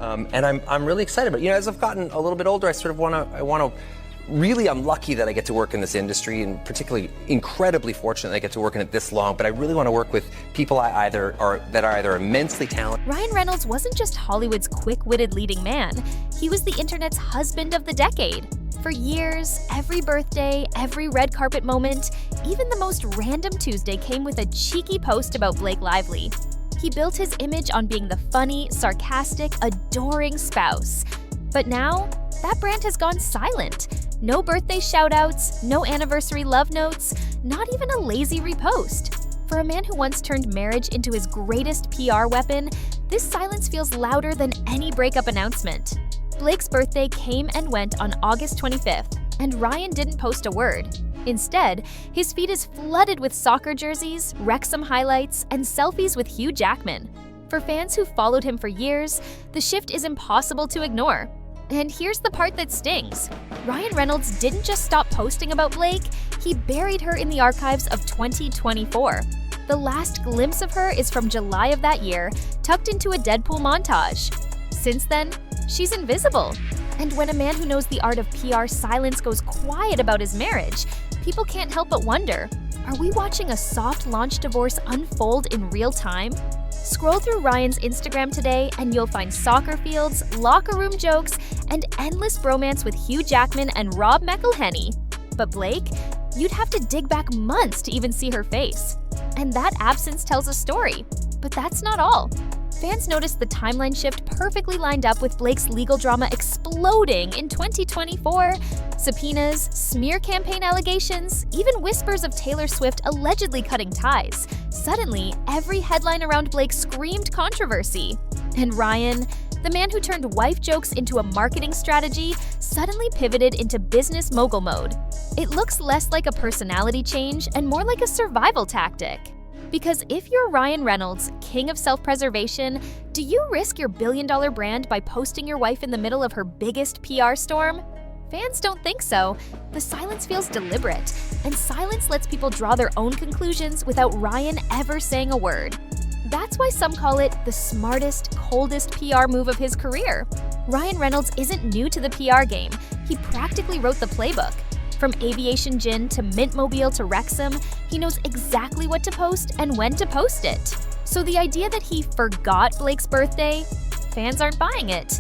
And I'm really excited. But as I've gotten a little bit older, I sort of want to. Really, I'm lucky that I get to work in this industry, and particularly incredibly fortunate that I get to work in it this long. But I really want to work with people that are either immensely talented. Ryan Reynolds wasn't just Hollywood's quick-witted leading man. He was the internet's husband of the decade. For years, every birthday, every red carpet moment, even the most random Tuesday came with a cheeky post about Blake Lively. He built his image on being the funny, sarcastic, adoring spouse. But now, that brand has gone silent. No birthday shoutouts, no anniversary love notes, not even a lazy repost. For a man who once turned marriage into his greatest PR weapon, this silence feels louder than any breakup announcement. Blake's birthday came and went on August 25th, and Ryan didn't post a word. Instead, his feed is flooded with soccer jerseys, Wrexham highlights, and selfies with Hugh Jackman. For fans who followed him for years, the shift is impossible to ignore. And here's the part that stings. Ryan Reynolds didn't just stop posting about Blake, he buried her in the archives of 2024. The last glimpse of her is from July of that year, tucked into a Deadpool montage. Since then, she's invisible. And when a man who knows the art of PR silence goes quiet about his marriage, people can't help but wonder, are we watching a soft launch divorce unfold in real time? Scroll through Ryan's Instagram today and you'll find soccer fields, locker room jokes, and endless bromance with Hugh Jackman and Rob McElhenney. But Blake, you'd have to dig back months to even see her face. And that absence tells a story. But that's not all. Fans noticed the timeline shift perfectly lined up with Blake's legal drama exploding in 2024. Subpoenas, smear campaign allegations, even whispers of Taylor Swift allegedly cutting ties. Suddenly, every headline around Blake screamed controversy. And Ryan, the man who turned wife jokes into a marketing strategy, suddenly pivoted into business mogul mode. It looks less like a personality change and more like a survival tactic. Because if you're Ryan Reynolds, king of self-preservation, do you risk your billion-dollar brand by posting your wife in the middle of her biggest PR storm? Fans don't think so. The silence feels deliberate, and silence lets people draw their own conclusions without Ryan ever saying a word. That's why some call it the smartest, coldest PR move of his career. Ryan Reynolds isn't new to the PR game. He practically wrote the playbook. From aviation gin to Mintmobile to Wrexham, he knows exactly what to post and when to post it. So the idea that he forgot Blake's birthday, fans aren't buying it.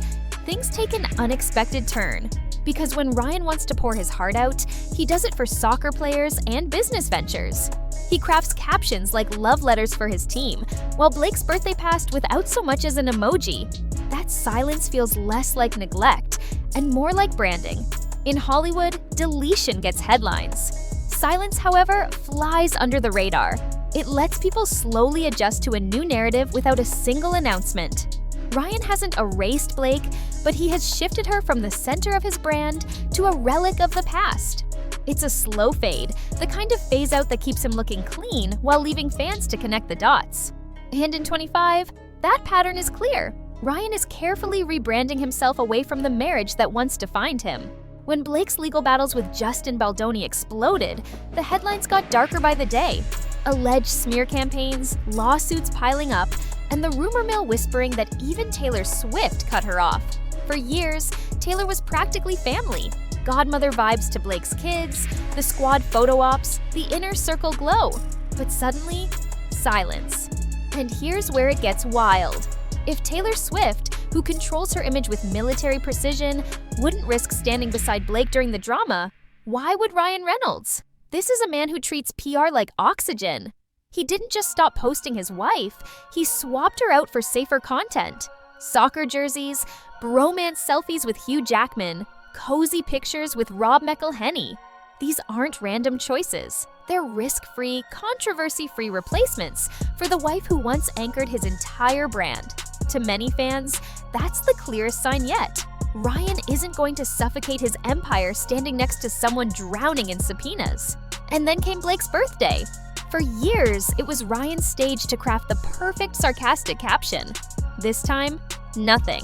Things take an unexpected turn. Because when Ryan wants to pour his heart out, he does it for soccer players and business ventures. He crafts captions like love letters for his team, while Blake's birthday passed without so much as an emoji. That silence feels less like neglect and more like branding. In Hollywood, deletion gets headlines. Silence, however, flies under the radar. It lets people slowly adjust to a new narrative without a single announcement. Ryan hasn't erased Blake, but he has shifted her from the center of his brand to a relic of the past. It's a slow fade, the kind of phase out that keeps him looking clean while leaving fans to connect the dots. And in 25, that pattern is clear. Ryan is carefully rebranding himself away from the marriage that once defined him. When Blake's legal battles with Justin Baldoni exploded, the headlines got darker by the day. Alleged smear campaigns, lawsuits piling up, and the rumor mill whispering that even Taylor Swift cut her off. For years, Taylor was practically family. Godmother vibes to Blake's kids, the squad photo ops, the inner circle glow. But suddenly, silence. And here's where it gets wild. If Taylor Swift, who controls her image with military precision, wouldn't risk standing beside Blake during the drama, why would Ryan Reynolds? This is a man who treats PR like oxygen. He didn't just stop posting his wife, he swapped her out for safer content. Soccer jerseys, bromance selfies with Hugh Jackman, cozy pictures with Rob McElhenney. These aren't random choices. They're risk-free, controversy-free replacements for the wife who once anchored his entire brand. To many fans, that's the clearest sign yet. Ryan isn't going to suffocate his empire standing next to someone drowning in subpoenas. And then came Blake's birthday. For years, it was Ryan's stage to craft the perfect sarcastic caption. This time, nothing.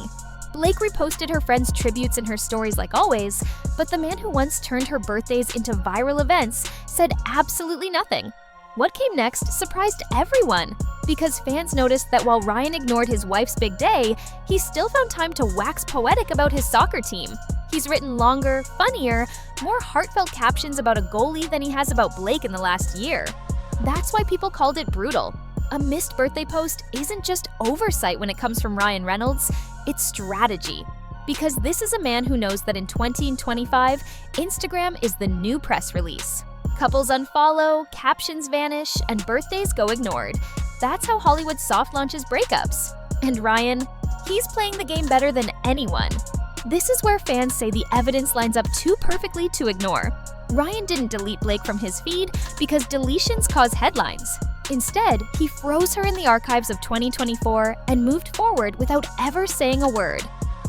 Blake reposted her friends' tributes in her stories like always, but the man who once turned her birthdays into viral events said absolutely nothing. What came next surprised everyone. Because fans noticed that while Ryan ignored his wife's big day, he still found time to wax poetic about his soccer team. He's written longer, funnier, more heartfelt captions about a goalie than he has about Blake in the last year. That's why people called it brutal. A missed birthday post isn't just oversight when it comes from Ryan Reynolds, it's strategy. Because this is a man who knows that in 2025, Instagram is the new press release. Couples unfollow, captions vanish, and birthdays go ignored. That's how Hollywood soft launches breakups. And Ryan, he's playing the game better than anyone. This is where fans say the evidence lines up too perfectly to ignore. Ryan didn't delete Blake from his feed because deletions cause headlines. Instead, he froze her in the archives of 2024 and moved forward without ever saying a word.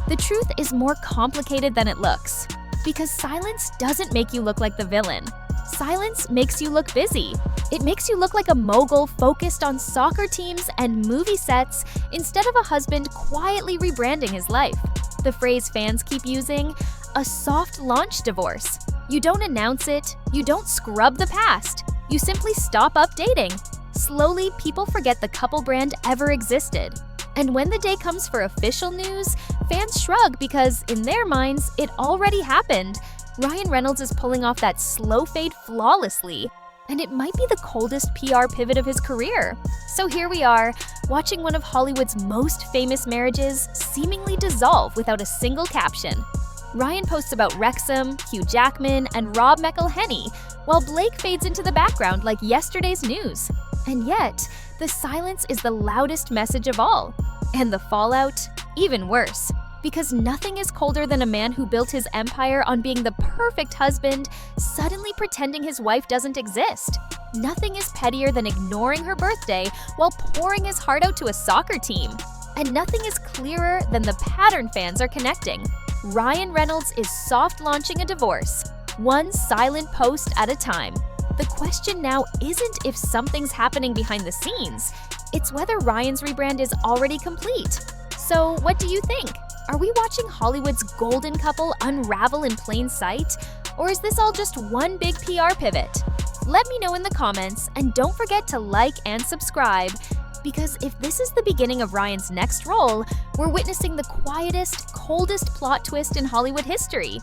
The truth is more complicated than it looks. Because silence doesn't make you look like the villain. Silence makes you look busy. It makes you look like a mogul focused on soccer teams and movie sets instead of a husband quietly rebranding his life. The phrase fans keep using, a soft launch divorce. You don't announce it, you don't scrub the past, you simply stop updating. Slowly, people forget the couple brand ever existed. And when the day comes for official news, fans shrug because, in their minds, it already happened. Ryan Reynolds is pulling off that slow fade flawlessly, and it might be the coldest PR pivot of his career. So here we are, watching one of Hollywood's most famous marriages seemingly dissolve without a single caption. Ryan posts about Wrexham, Hugh Jackman, and Rob McElhenney, while Blake fades into the background like yesterday's news. And yet, the silence is the loudest message of all. And the fallout? Even worse. Because nothing is colder than a man who built his empire on being the perfect husband, suddenly pretending his wife doesn't exist. Nothing is pettier than ignoring her birthday while pouring his heart out to a soccer team. And nothing is clearer than the pattern fans are connecting. Ryan Reynolds is soft launching a divorce, one silent post at a time. The question now isn't if something's happening behind the scenes, it's whether Ryan's rebrand is already complete. So what do you think? Are we watching Hollywood's golden couple unravel in plain sight? Or is this all just one big PR pivot? Let me know in the comments, and don't forget to like and subscribe. Because if this is the beginning of Ryan's next role, we're witnessing the quietest, coldest plot twist in Hollywood history.